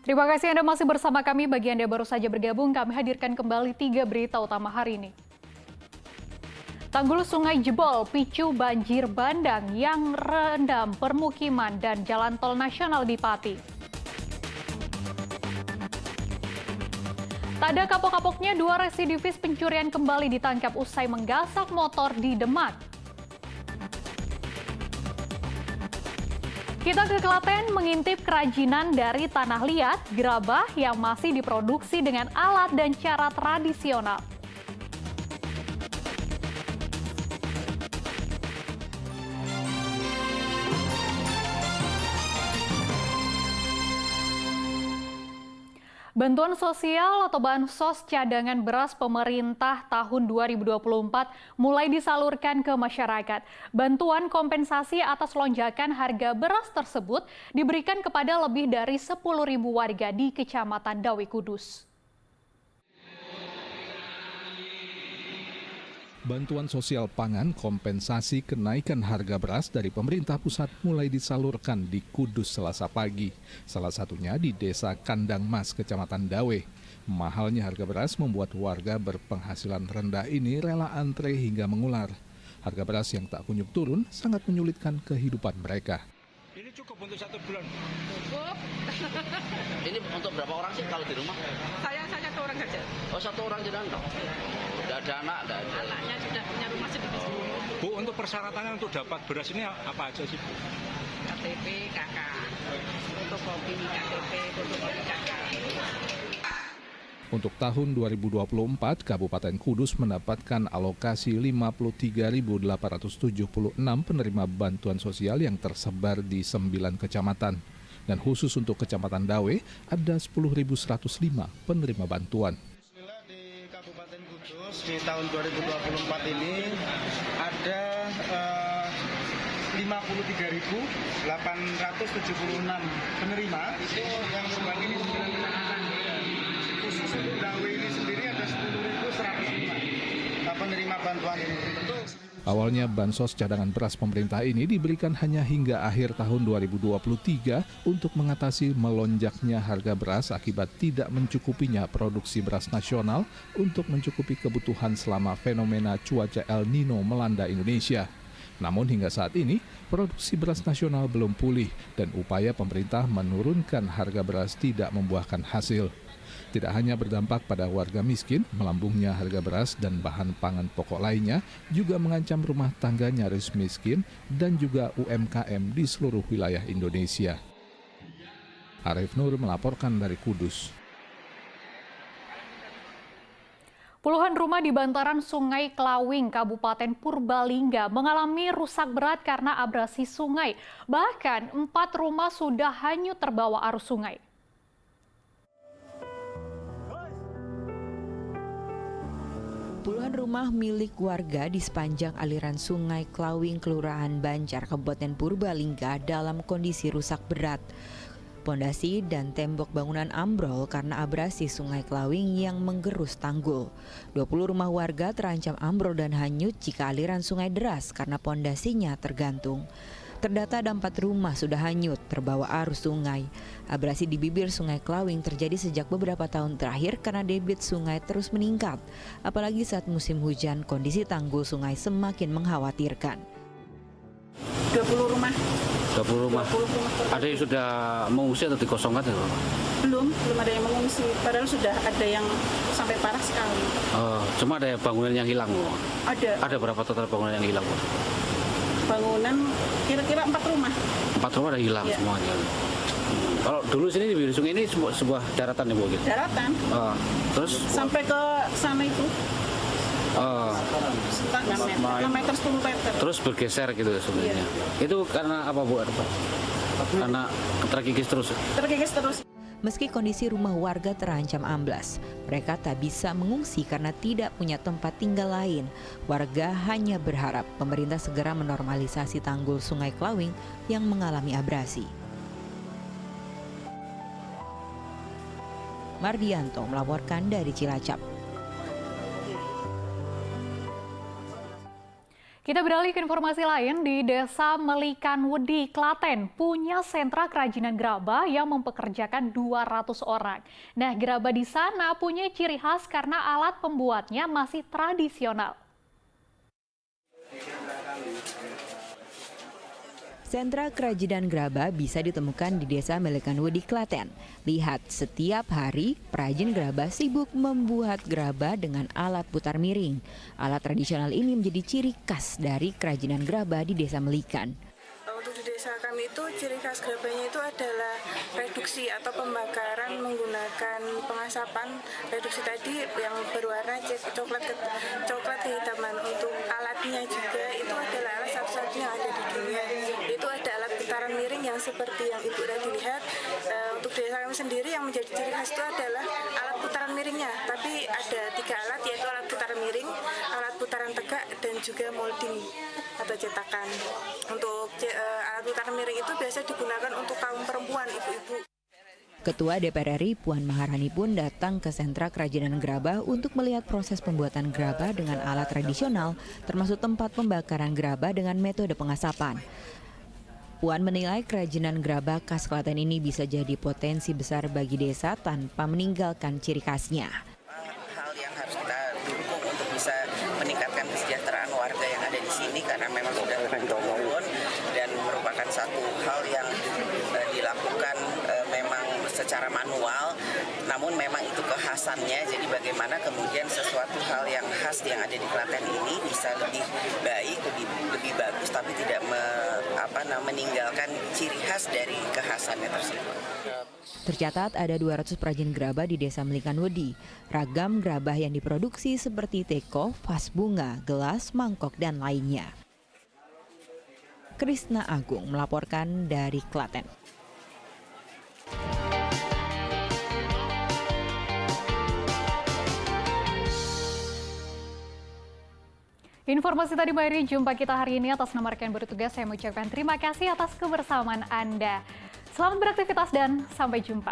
Terima kasih Anda masih bersama kami. Bagi Anda baru saja bergabung, kami hadirkan kembali 3 berita utama hari ini. Tanggul sungai jebol picu banjir bandang yang rendam permukiman dan jalan tol nasional di Pati. Tak ada kapok-kapoknya, 2 residivis pencurian kembali ditangkap usai menggasak motor di Demak. Kita ke Klaten mengintip kerajinan dari tanah liat, gerabah yang masih diproduksi dengan alat dan cara tradisional. Bantuan sosial atau bansos cadangan beras pemerintah tahun 2024 mulai disalurkan ke masyarakat. Bantuan kompensasi atas lonjakan harga beras tersebut diberikan kepada lebih dari 10.000 warga di Kecamatan Dawe Kudus. Bantuan sosial pangan kompensasi kenaikan harga beras dari pemerintah pusat mulai disalurkan di Kudus Selasa pagi. Salah satunya di Desa Kandang Mas, Kecamatan Dawe. Mahalnya harga beras membuat warga berpenghasilan rendah ini rela antre hingga mengular. Harga beras yang tak kunjung turun sangat menyulitkan kehidupan mereka. Ini cukup untuk 1 bulan? Cukup. Ini untuk berapa orang sih kalau di rumah? Saya 1 orang saja. Oh, 1 orang jenengan dong? Tidak ada anak, tidak ada. Anaknya sudah punya rumah sedikit. Bu, untuk persyaratannya untuk dapat beras ini apa aja sih, Bu? KTP, KK. Fotokopi KTP, fotokopi KK. Untuk tahun 2024, Kabupaten Kudus mendapatkan alokasi 53.876 penerima bantuan sosial yang tersebar di 9 kecamatan. Dan khusus untuk Kecamatan Dawe, ada 10.105 penerima bantuan. Di Kabupaten Kudus di tahun 2024 ini ada 53.876 penerima itu yang sebagai khusus untuk Dawe ini sendiri ada 10.105 penerima bantuan ini. Awalnya bansos cadangan beras pemerintah ini diberikan hanya hingga akhir tahun 2023 untuk mengatasi melonjaknya harga beras akibat tidak mencukupinya produksi beras nasional untuk mencukupi kebutuhan selama fenomena cuaca El Nino melanda Indonesia. Namun hingga saat ini, produksi beras nasional belum pulih dan upaya pemerintah menurunkan harga beras tidak membuahkan hasil. Tidak hanya berdampak pada warga miskin, melambungnya harga beras dan bahan pangan pokok lainnya juga mengancam rumah tangga nyaris miskin dan juga UMKM di seluruh wilayah Indonesia. Arif Nur melaporkan dari Kudus. Puluhan rumah di bantaran Sungai Klawing, Kabupaten Purbalingga mengalami rusak berat karena abrasi sungai. Bahkan 4 rumah sudah hanyut terbawa arus sungai. Puluhan rumah milik warga di sepanjang aliran Sungai Klawing, Kelurahan Banjar, Kabupaten Purbalingga dalam kondisi rusak berat. Pondasi dan tembok bangunan ambrol karena abrasi Sungai Klawing yang menggerus tanggul. 20 rumah warga terancam ambrol dan hanyut jika aliran sungai deras karena pondasinya tergantung. Terdata ada 4 rumah sudah hanyut terbawa arus sungai. Abrasi di bibir Sungai Klawing terjadi sejak beberapa tahun terakhir karena debit sungai terus meningkat. Apalagi saat musim hujan, kondisi tanggul sungai semakin mengkhawatirkan. 20 rumah. 20 rumah. 20 rumah. Ada yang sudah mengungsi atau dikosongkan? Belum ada yang mengungsi. Padahal sudah ada yang sampai parah sekali. Cuma ada bangunan yang hilang. Ada. Ada berapa total bangunan yang hilang? Bangunan kira-kira 4 rumah. 4 rumah ada hilang semuanya. Kalau dulu sini di bibir sungai ini sebuah daratan ya Bu? Gitu? Daratan. Terus? Sampai ke sana itu. 6 meter, 10 meter. Terus bergeser gitu sebenarnya. Itu karena apa Bu? Karena terkikis terus? Terkikis terus. Meski kondisi rumah warga terancam amblas, mereka tak bisa mengungsi karena tidak punya tempat tinggal lain. Warga hanya berharap pemerintah segera menormalisasi tanggul Sungai Klawing yang mengalami abrasi. Mardianto melaporkan dari Cilacap. Kita beralih ke informasi lain. Di Desa Melikanwedi, Klaten, punya sentra kerajinan gerabah yang mempekerjakan 200 orang. Nah, gerabah di sana punya ciri khas karena alat pembuatnya masih tradisional. Sentra kerajinan gerabah bisa ditemukan di Desa Melikanwedi, Klaten. Lihat, setiap hari perajin gerabah sibuk membuat gerabah dengan alat putar miring. Alat tradisional ini menjadi ciri khas dari kerajinan gerabah di Desa Melikan. Untuk di desa kami itu ciri khas gerabahnya itu adalah reduksi atau pembakaran menggunakan pengasapan. Reduksi tadi yang berwarna coklat kehitaman. Untuk alatnya juga itu adalah alat satu-satunya yang ada di dunia. Itu ada alat putaran miring yang seperti yang Ibu tadi lihat. Untuk desa kami sendiri yang menjadi ciri khas itu adalah alat putaran miringnya. Tapi ada 3 alat, yaitu alat putaran miring, alat putaran tegak, dan juga molding atau cetakan. Untuk alat putaran miring itu biasa digunakan untuk kaum perempuan, ibu-ibu. Ketua DPR RI Puan Maharani pun datang ke sentra kerajinan gerabah untuk melihat proses pembuatan gerabah dengan alat tradisional, termasuk tempat pembakaran gerabah dengan metode pengasapan. Puan menilai kerajinan gerabah khas Klaten ini bisa jadi potensi besar bagi desa tanpa meninggalkan ciri khasnya. Hal yang harus kita dukung untuk bisa meningkatkan kesejahteraan warga yang ada di sini karena memang sudah menurun dan merupakan satu hal yang dilakukan memang secara manual, namun memang itu kekhasannya. Jadi bagaimana kemudian sesuatu hal yang khas yang ada di Klaten ini bisa lebih baik, lebih bagus, tapi tidak meninggalkan ciri khas dari kekhasannya tersebut. Tercatat ada 200 perajin gerabah di Desa Melikanwedi. Ragam gerabah yang diproduksi seperti teko, vas bunga, gelas, mangkok, dan lainnya. Krisna Agung melaporkan dari Klaten. Informasi tadi mengakhiri jumpa kita hari ini. Atas nama rekan bertugas, saya mengucapkan terima kasih atas kebersamaan Anda. Selamat beraktivitas dan sampai jumpa.